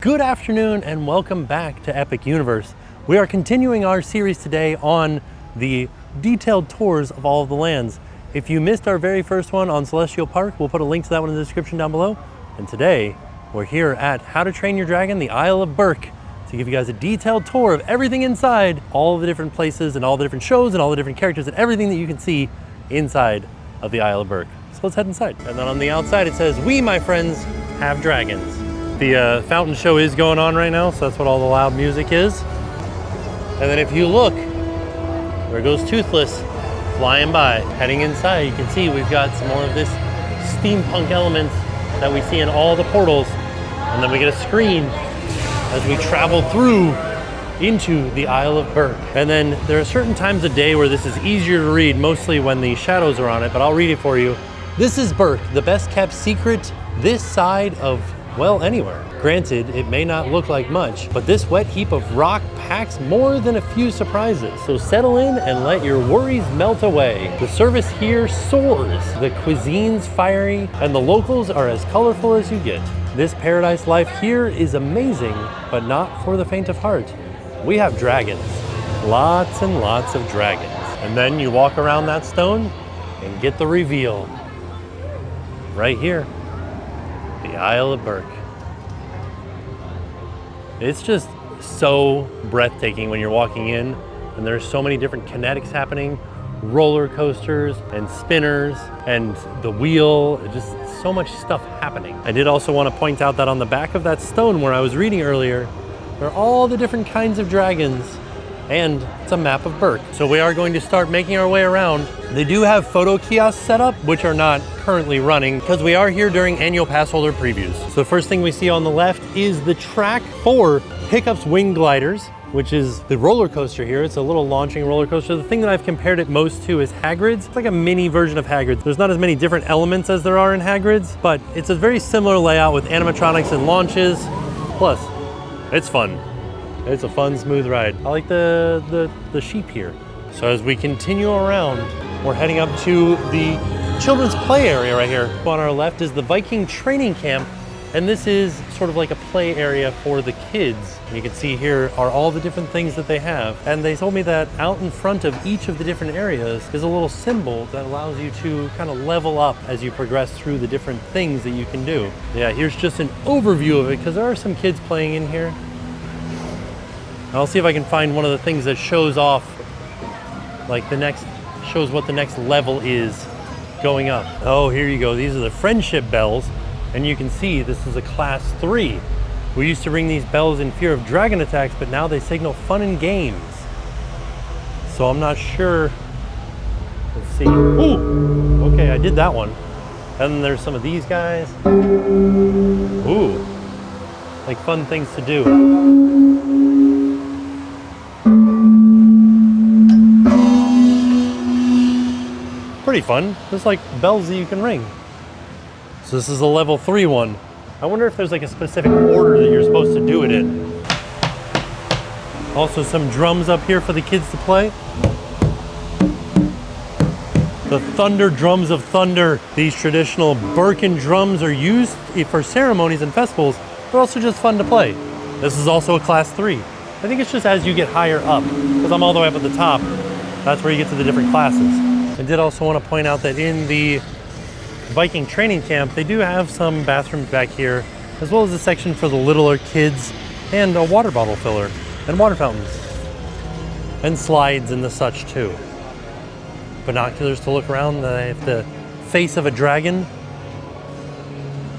Good afternoon and welcome back to Epic Universe. We are continuing our series today on the detailed tours of all of the lands. If you missed our very first one on Celestial Park, we'll put a link to that one in the description down below. And today we're here at How to Train Your Dragon, the Isle of Berk, to give you guys a detailed tour of everything inside, all of the different places and all the different shows and all the different characters and everything that you can see inside of the Isle of Berk. So let's head inside. And then on the outside it says, "We, my friends, have dragons." The fountain show is going on right now, so that's what all the loud music is. And then if you look, there goes Toothless flying by. Heading inside, you can see we've got some more of this steampunk elements that we see in all the portals. And then we get a screen as we travel through into the Isle of Berk. And then there are certain times of day where this is easier to read, mostly when the shadows are on it, but I'll read it for you. This is Berk, the best kept secret this side of, well, anywhere. Granted, it may not look like much, but this wet heap of rock packs more than a few surprises. So settle in and let your worries melt away. The service here soars, the cuisine's fiery, and the locals are as colorful as you get. This paradise life here is amazing, but not for the faint of heart. We have dragons, lots and lots of dragons. And then you walk around that stone and get the reveal. Right here. The Isle of Berk. It's just so breathtaking when you're walking in, and there's so many different kinetics happening, roller coasters and spinners and the wheel, just so much stuff happening. I did also want to point out that on the back of that stone where I was reading earlier, there are all the different kinds of dragons, and it's a map of Berk. So we are going to start making our way around. They do have photo kiosks set up, which are not currently running because we are here during annual pass holder previews. So the first thing we see on the left is the track for Hiccup's Wing Gliders, which is the roller coaster here. It's a little launching roller coaster. The thing that I've compared it most to is Hagrid's. It's like a mini version of Hagrid's. There's not as many different elements as there are in Hagrid's, but it's a very similar layout with animatronics and launches. Plus, it's fun. It's a fun, smooth ride. I like the sheep here. So as we continue around, we're heading up to the children's play area right here. On our left is the Viking training camp, and this is sort of like a play area for the kids. And you can see here are all the different things that they have. And they told me that out in front of each of the different areas is a little symbol that allows you to kind of level up as you progress through the different things that you can do. Yeah, here's just an overview of it because there are some kids playing in here. I'll see if I can find one of the things that shows off, like shows what the next level is going up. Oh, here you go. These are the friendship bells. And you can see this is a class 3. We used to ring these bells in fear of dragon attacks, but now they signal fun and games. So I'm not sure. Let's see. Ooh, okay, I did that one. And then there's some of these guys. Ooh, like fun things to do. Pretty fun. There's like bells that you can ring. So this is a level 3 one. I wonder if there's like a specific order that you're supposed to do it in. Also some drums up here for the kids to play. The Thunder Drums of Thunder. These traditional Berken drums are used for ceremonies and festivals, but also just fun to play. This is also a class 3. I think it's just as you get higher up, because I'm all the way up at the top, that's where you get to the different classes. I did also want to point out that in the Viking training camp, they do have some bathrooms back here, as well as a section for the littler kids and a water bottle filler and water fountains and slides and the such too. Binoculars to look around. They have the face of a dragon.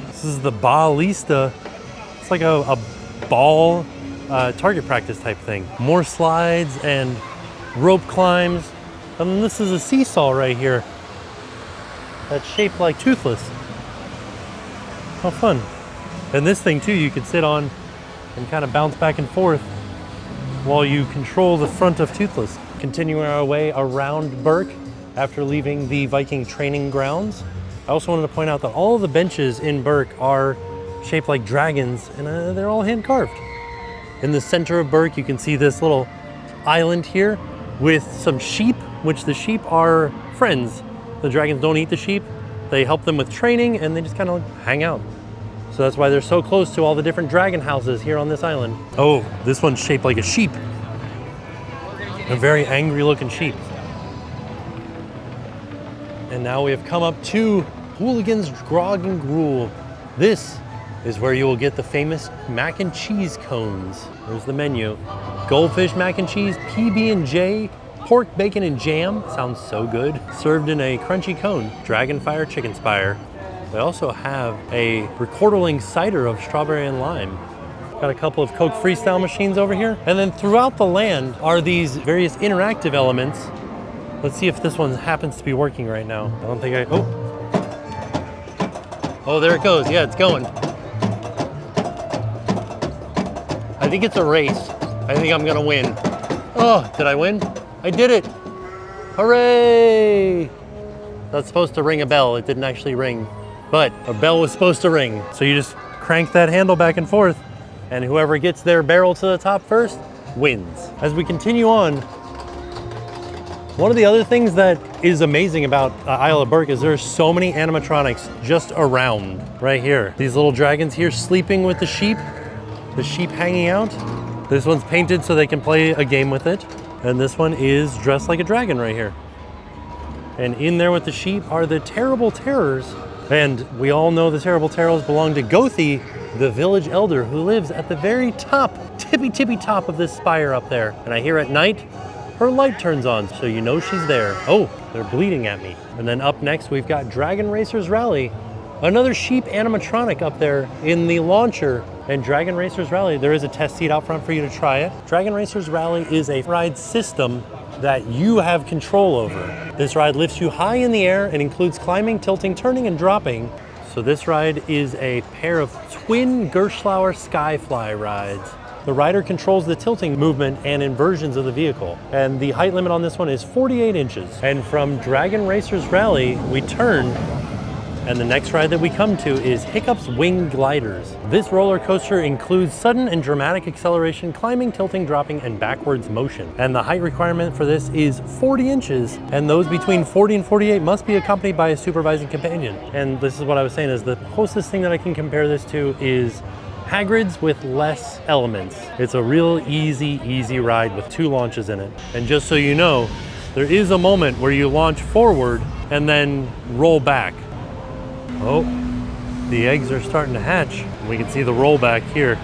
This is the ballista. It's like a ball target practice type thing. More slides and rope climbs. And then this is a seesaw right here that's shaped like Toothless. How fun. And this thing too, you could sit on and kind of bounce back and forth while you control the front of Toothless. Continuing our way around Berk after leaving the Viking training grounds. I also wanted to point out that all of the benches in Berk are shaped like dragons, and they're all hand carved. In the center of Berk, you can see this little island here with some sheep, which the sheep are friends. The dragons don't eat the sheep. They help them with training and they just kind of hang out. So So that's why they're so close to all the different dragon houses here on this island. Oh, this one's shaped like a sheep. A very angry looking sheep. And now we have come up to Hooligan's Grog and Gruel. This is where you will get the famous mac and cheese cones. There's the menu. Goldfish mac and cheese, PB&J, pork, bacon, and jam. Sounds so good. Served in a crunchy cone. Dragonfire chicken spire. They also have a recordling cider of strawberry and lime. Got a couple of Coke Freestyle machines over here. And then throughout the land are these various interactive elements. Let's see if this one happens to be working right now. I don't think oh, there it goes. Yeah, it's going. I think it's a race. I think I'm gonna win. Oh, did I win? I did it. Hooray! That's supposed to ring a bell. It didn't actually ring, but a bell was supposed to ring. So you just crank that handle back and forth, and whoever gets their barrel to the top first wins. As we continue on, one of the other things that is amazing about Isle of Berk is there's so many animatronics just around right here. These little dragons here sleeping with the sheep hanging out. This one's painted so they can play a game with it. And this one is dressed like a dragon right here. And in there with the sheep are the Terrible Terrors. And we all know the Terrible Terrors belong to Gothi, the village elder who lives at the very top, tippy top of this spire up there. And I hear at night, her light turns on, so you know she's there. Oh, they're bleeding at me. And then up next, we've got Dragon Racers Rally, another sheep animatronic up there in the launcher. And Dragon Racers Rally, there is a test seat out front for you to try it. Dragon Racers Rally is a ride system that you have control over. This ride lifts you high in the air and includes climbing, tilting, turning, and dropping. So this ride is a pair of twin Gerschlauer Skyfly rides. The rider controls the tilting movement and inversions of the vehicle. And the height limit on this one is 48 inches. And from Dragon Racers Rally, we turn, and the next ride that we come to is Hiccup's Wing Gliders. This roller coaster includes sudden and dramatic acceleration, climbing, tilting, dropping, and backwards motion. And the height requirement for this is 40 inches, and those between 40 and 48 must be accompanied by a supervising companion. And this is what I was saying, is the closest thing that I can compare this to is Hagrid's with less elements. It's a real easy ride with 2 launches in it. And just so you know, there is a moment where you launch forward and then roll back. Oh, the eggs are starting to hatch. We can see the rollback here.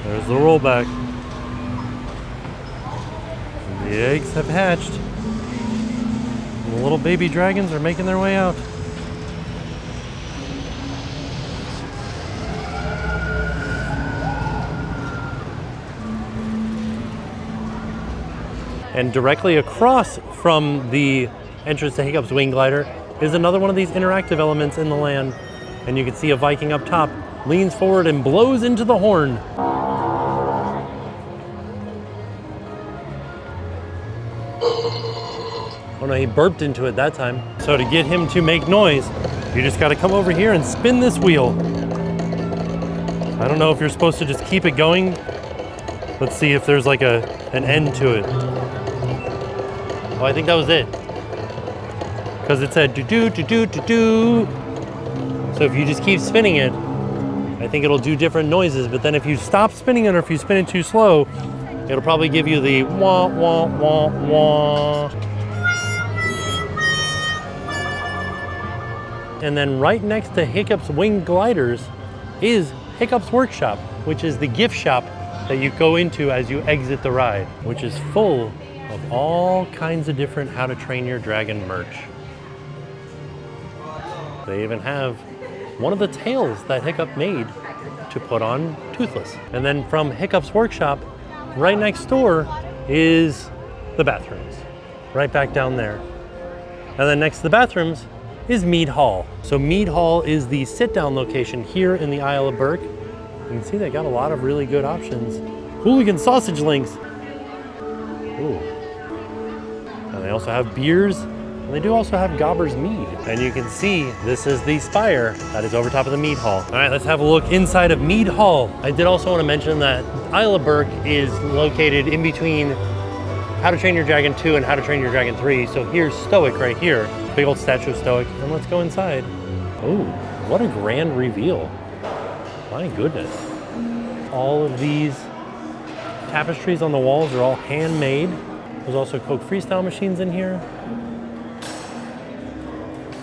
There's the rollback. The eggs have hatched. The little baby dragons are making their way out. And directly across from the entrance to Hiccup's Wing Glider is another one of these interactive elements in the land. And you can see a Viking up top leans forward and blows into the horn. Oh no, he burped into it that time. So to get him to make noise, you just gotta come over here and spin this wheel. I don't know if you're supposed to just keep it going. Let's see if there's like an end to it. Oh, I think that was it. Because it said do-do-do-do-do-do. So if you just keep spinning it, I think it'll do different noises. But then if you stop spinning it or if you spin it too slow, it'll probably give you the wah, wah, wah, wah. And then right next to Hiccup's Wing Gliders is Hiccup's Workshop, which is the gift shop that you go into as you exit the ride, which is full of all kinds of different How to Train Your Dragon merch. They even have one of the tails that Hiccup made to put on Toothless. And then from Hiccup's Workshop, right next door is the bathrooms, right back down there. And then next to the bathrooms is Mead Hall. So Mead Hall is the sit-down location here in the Isle of Berk. You can see they got a lot of really good options. Hooligan sausage links. Ooh. And they also have beers, and they do also have Gobber's mead. And you can see this is the spire that is over top of the Mead Hall. All right, let's have a look inside of Mead Hall. I did also want to mention that Isle of Berk is located in between How to Train Your Dragon 2 and How to Train Your Dragon 3. So here's Stoic right here, big old statue of Stoic. And let's go inside. Ooh. What a grand reveal. My goodness. All of these tapestries on the walls are all handmade. There's also Coke Freestyle machines in here.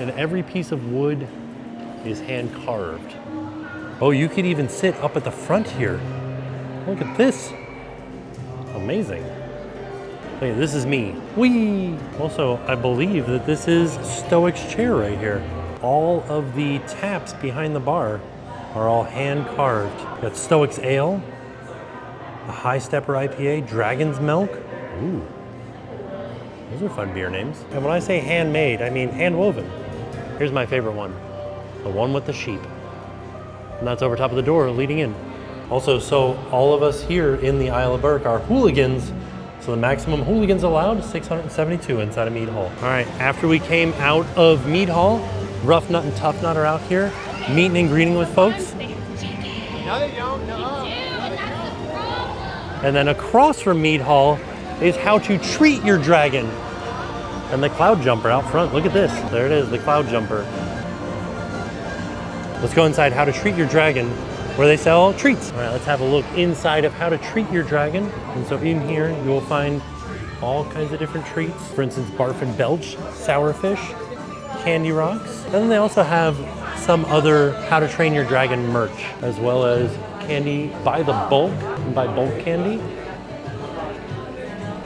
And every piece of wood is hand carved. Oh, you could even sit up at the front here. Look at this. Amazing. Hey, this is me. Whee! Also, I believe that this is Stoic's chair right here. All of the taps behind the bar are all hand carved. Got Stoic's Ale, a High Stepper IPA, Dragon's Milk. Ooh, those are fun beer names. And when I say handmade, I mean hand woven. Here's my favorite one, the one with the sheep. And that's over top of the door leading in. Also, so all of us here in the Isle of Berk are hooligans. So the maximum hooligans allowed is 672 inside of Mead Hall. All right, after we came out of Mead Hall, Rough Nut and Tough Nut are out here, meeting and greeting with folks. And then across from Mead Hall is how to treat your dragon. And the cloud jumper out front, look at this. There it is, the cloud jumper. Let's go inside how to treat your dragon, where they sell treats. All right, let's have a look inside of how to treat your dragon. And so in here, you will find all kinds of different treats. For instance, Barf and Belch, Sourfish, Candy Rocks. And then they also have some other how to train your dragon merch, as well as candy by the bulk, and by bulk candy.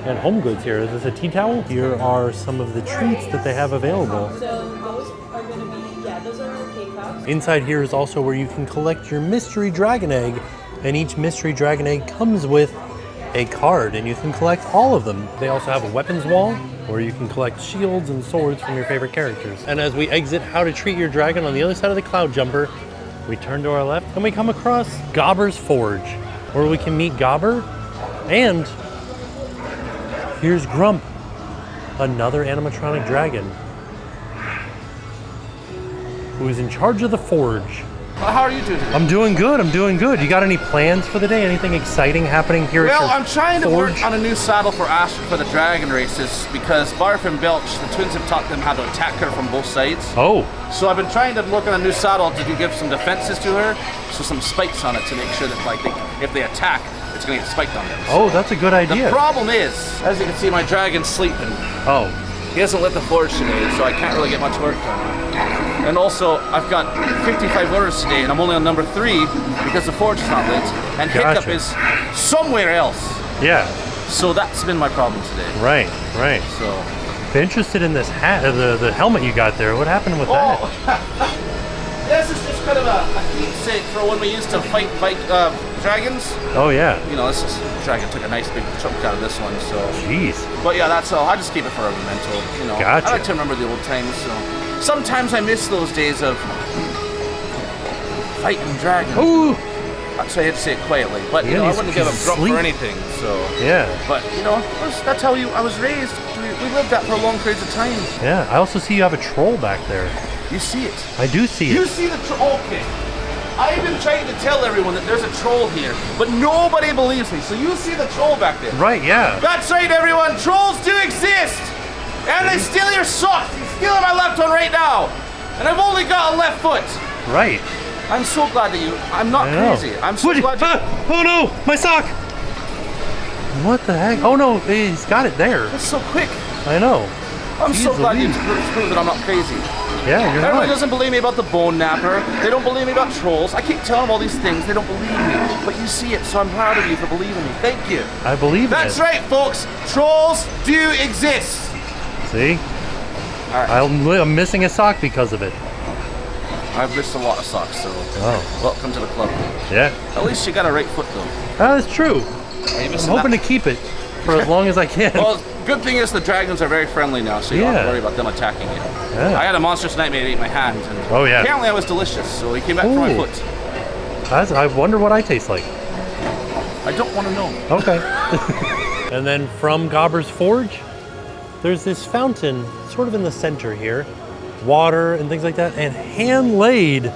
And home goods here. Is this a tea towel? Here are some of the treats that they have available. So those are going to be, yeah, those are K-Cups. Inside here is also where you can collect your mystery dragon egg, and each mystery dragon egg comes with a card, and you can collect all of them. They also have a weapons wall where you can collect shields and swords from your favorite characters. And as we exit how to treat your dragon on the other side of the cloud jumper, we turn to our left and we come across Gobber's Forge, where we can meet Gobber, and here's Grump, another animatronic dragon, who is in charge of the forge. Well, how are you doing today? I'm doing good, I'm doing good. You got any plans for the day? Anything exciting happening here at your Well, I'm trying to forge? work on a new saddle for Asher for the dragon races, because Barf and Belch, the twins, have taught them how to attack her from both sides. Oh, So I've been trying to work on a new saddle to give some defenses to her, so some spikes on it to make sure that, like, if they attack, it's going to get spiked on them. oh, that's a good idea. The problem is, as you can see, my dragon's sleeping. Oh, He hasn't lit the forge today, so I can't really get much work done. And also, I've got 55 orders today, and I'm only on number 3 because the forge is not lit. And Hiccup Gotcha. is somewhere else. yeah, So that's been my problem today. right, right. So, I'm interested in this hat, the helmet you got there. What happened with that? this is just kind of a keepsake for when we used to fight dragons. Oh yeah, You know, this dragon took a nice big chunk out of this one, so. jeez. But yeah, that's all. I just keep it for a memento. You know, Gotcha. I like to remember the old times. So sometimes I miss those days of fighting dragons. Ooh, So I had to say it quietly, but Yeah, I he's- wouldn't give a he's grump asleep. for anything. So, yeah, but that's how I was raised. We lived that for long periods of time. yeah. I also see you have a troll back there. You see it. I do see You it. see the troll? Okay. I've been trying to tell everyone that there's a troll here, but nobody believes me. So you see the troll back there. Right, yeah. That's right, everyone. Trolls do exist, and they steal your socks. He's stealing my left one right now, and I've only got a left foot. Right. I'm so glad that I'm not I know. crazy. I'm so What- glad you. oh no, my sock! What the heck? Oh no, he's got it there. That's so quick. I know. I'm so Jeez glad you Louise. proved that I'm not crazy. Yeah, you're Everyone not. doesn't believe me about the bone napper. They don't believe me about trolls. I keep telling them all these things. They don't believe me. But you see it, so I'm proud of you for believing me. Thank you. I believe That's it. right, folks. Trolls do exist. See? All right. I'm missing a sock because of it. I've missed a lot of socks, so Oh, welcome to the club. yeah. At least you got a right foot, though. That's true. Are you I'm missing hoping that? to keep it for as long as I can. Well, good thing is the dragons are very friendly now, so you don't have Yeah. to worry about them attacking you. Yeah. I had a monstrous nightmare that ate my hand, and Oh, yeah. apparently I was delicious, so he came back for my Ooh. foot. I wonder what I taste like. I don't want to know. Okay. And then from Gobber's Forge, there's this fountain sort of in the center here. Water and things like that, and hand-laid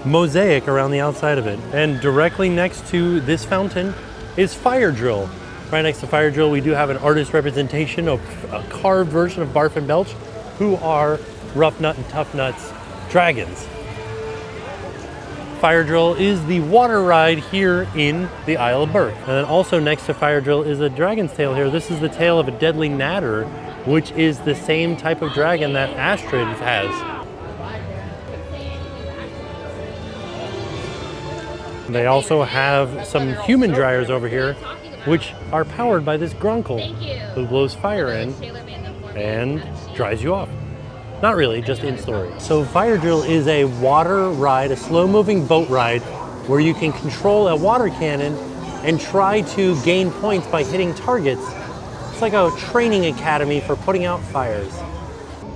mosaic around the outside of it. And directly next to this fountain is Fire Drill. Right next to Fire Drill, we do have an artist representation of a carved version of Barf and Belch, who are Rough Nut and Tough Nut's dragons. Fire Drill is the water ride here in the Isle of Berk. And then also next to Fire Drill is a dragon's tail here. This is the tail of a deadly natter, which is the same type of dragon that Astrid has. They also have some human dryers over here, which are powered by this grunkle who blows fire in and dries you off. Not really, just in story. So Fire Drill is a water ride, a slow-moving boat ride where you can control a water cannon and try to gain points by hitting targets. It's like a training academy for putting out fires.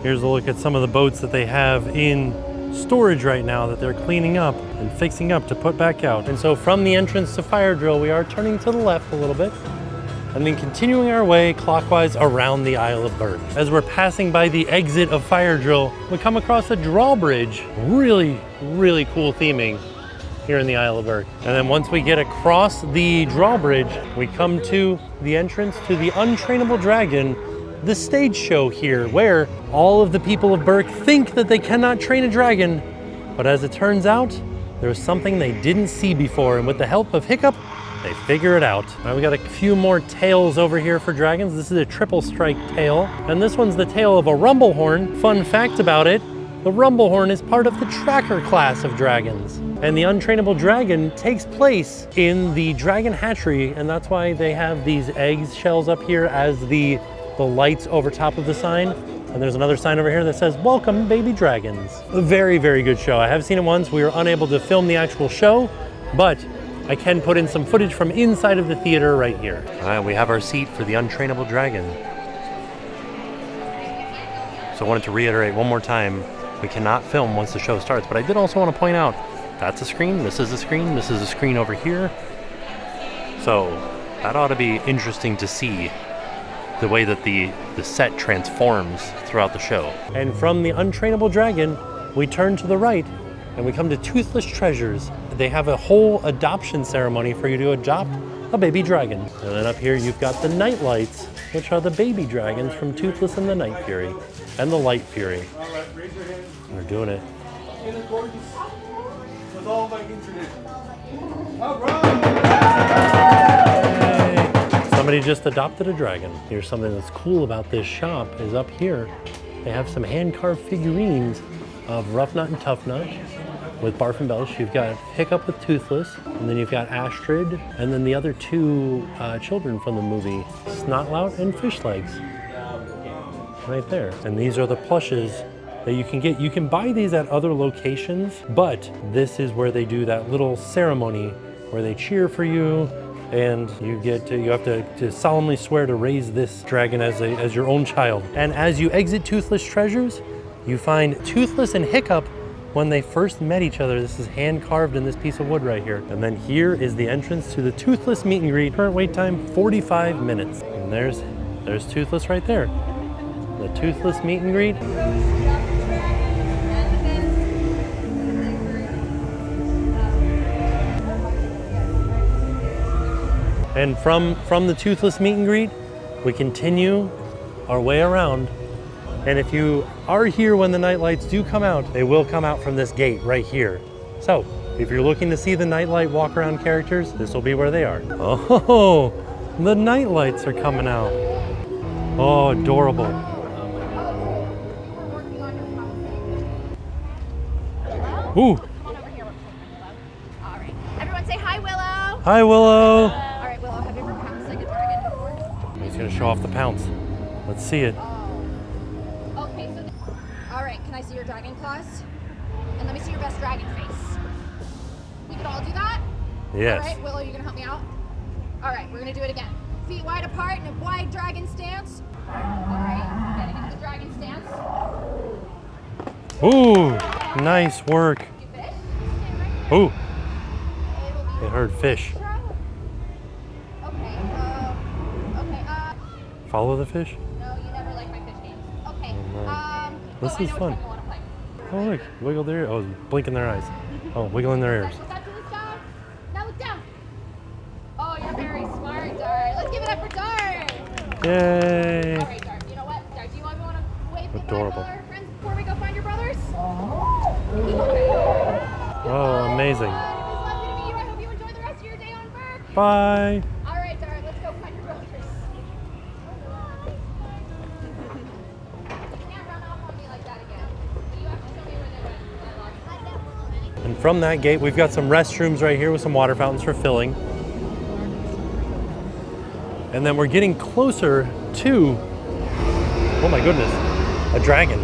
Here's a look at some of the boats that they have in storage right now that they're cleaning up and fixing up to put back out. And so from the entrance to Fire Drill, we are turning to the left a little bit and then continuing our way clockwise around the Isle of Berk. As we're passing by the exit of Fire Drill, we come across a drawbridge. Really, really cool theming here in the Isle of Berk. And then once we get across the drawbridge, we come to the entrance to the Untrainable Dragon, the stage show here, where all of the people of Berk think that they cannot train a dragon, but as it turns out, there's something they didn't see before, and with the help of Hiccup, they figure it out. All right, we got a few more tails over here for dragons. This is a triple strike tail, and this one's the tail of a rumblehorn. Fun fact about it, the rumblehorn is part of the tracker class of dragons. And the Untrainable Dragon takes place in the dragon hatchery, and that's why they have these egg shells up here as the lights over top of the sign. And there's another sign over here that says, "Welcome, baby dragons." A very, very good show. I have seen it once. We were unable to film the actual show, but I can put in some footage from inside of the theater right here. All right, we have our seat for the Untrainable Dragon. So I wanted to reiterate one more time, we cannot film once the show starts, but I did also want to point out, that's a screen, this is a screen, this is a screen over here. So that ought to be interesting to see the way that the set transforms throughout the show. And from the Untrainable Dragon, we turn to the right and we come to Toothless Treasures. They have a whole adoption ceremony for you to adopt a baby dragon. And then up here you've got the Night Lights, which are the baby dragons from Toothless and the Night Fury, and the Light Fury. We're doing it. In accordance with all Viking tradition. All right. Somebody just adopted a dragon. Here's something that's cool about this shop is up here, they have some hand-carved figurines of Rough Nut and Tough Nut with Barf and Belch. You've got Hiccup with Toothless, and then you've got Astrid, and then the other two children from the movie, Snotlout and Fishlegs, right there. And these are the plushes that you can get. You can buy these at other locations, but this is where they do that little ceremony where they cheer for you, and you have to solemnly swear to raise this dragon as your own child. And as you exit Toothless Treasures, you find Toothless and Hiccup when they first met each other. This is hand carved in this piece of wood right here. And then here is the entrance to the Toothless meet and greet. Current wait time, 45 minutes. And there's Toothless right there. The Toothless meet and greet. And from the Toothless meet and greet, we continue our way around. And if you are here when the night lights do come out, they will come out from this gate right here. So if you're looking to see the nightlight walk around characters, this will be where they are. Oh, the night lights are coming out. Oh, adorable. Ooh. Come on over here. All right. Everyone say hi, Willow. Hi, Willow. All right, Willow, have you ever pounced like a dragon before? He's gonna show off the pounce. Let's see it. Okay, so... All right, can I see your dragon claws? And let me see your best dragon face. We can all do that? Yes. All right, Willow, you gonna help me out? All right, we're gonna do it again. Feet wide apart in a wide dragon stance. All right, getting into the dragon stance. Ooh, nice work. You fish? Stand right here. Ooh, It'll be it heard fish. Okay, Follow the fish? no, you never like my fish games. Okay, This I is know fun. which one you wanna play. Oh look, wiggle their ears. Oh, blinking their eyes. Oh, wiggling their ears. Look up to the sky. Now look down. Oh, you're very smart, Dart. Let's give it up for Dart. Yay! All right, Dart. You know what? Dart, do you want to wave goodbye to Adorable. all our friends before we go find your brothers? Okay. Oh, amazing. It was lovely to meet you. I hope you enjoy the rest of your day on Berk. Bye. All right, Dart, let's go find your brothers. You can't run off on me like that again. You have to show me where they went. And from that gate, we've got some restrooms right here with some water fountains for filling. And then we're getting closer to, oh my goodness, a dragon.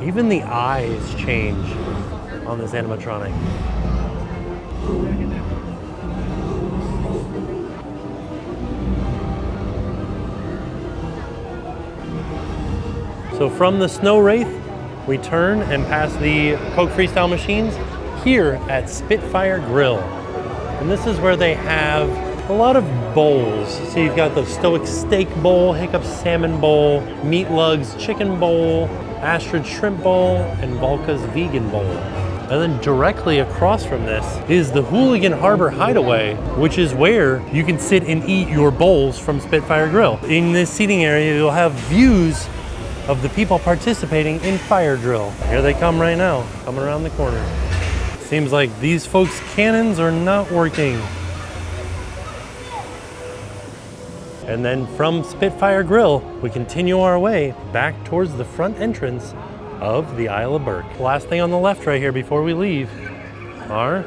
Even the eyes change on this animatronic. So from the Snow Wraith, we turn and pass the Coke Freestyle machines here at Spitfire Grill. And this is where they have a lot of bowls. So you've got the Stoic Steak Bowl, Hiccup Salmon Bowl, Meat Lugs Chicken Bowl, Astrid Shrimp Bowl, and Volka's Vegan Bowl. And then directly across from this is the Hooligan Harbor Hideaway, which is where you can sit and eat your bowls from Spitfire Grill. In this seating area, you'll have views of the people participating in Fire Drill. Here they come right now, coming around the corner. Seems like these folks' cannons are not working. And then from Spitfire Grill, we continue our way back towards the front entrance of the Isle of Berk. Last thing on the left right here before we leave are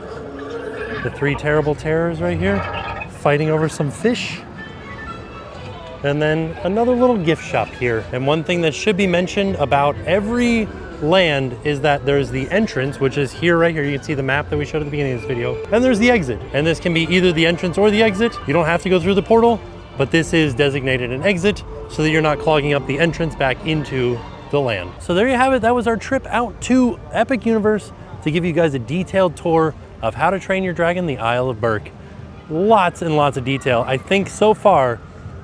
the three terrible terrors right here, fighting over some fish. And then another little gift shop here. And one thing that should be mentioned about every land is that there's the entrance, which is here, right here. You can see the map that we showed at the beginning of this video. And there's the exit. And this can be either the entrance or the exit. You don't have to go through the portal, but this is designated an exit so that you're not clogging up the entrance back into the land. So there you have it. That was our trip out to Epic Universe to give you guys a detailed tour of how to train your dragon, the Isle of Berk. Lots and lots of detail. I think so far,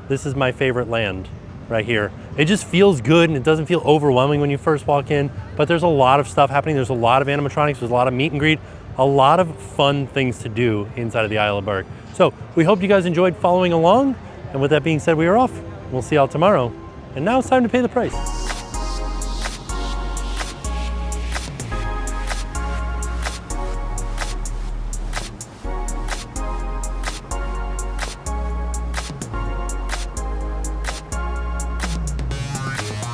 this is my favorite land right here. It just feels good and it doesn't feel overwhelming when you first walk in, but there's a lot of stuff happening. There's a lot of animatronics, there's a lot of meet and greet, a lot of fun things to do inside of the Isle of Berk. So we hope you guys enjoyed following along. And with that being said, we are off. We'll see y'all tomorrow. And now it's time to pay the price.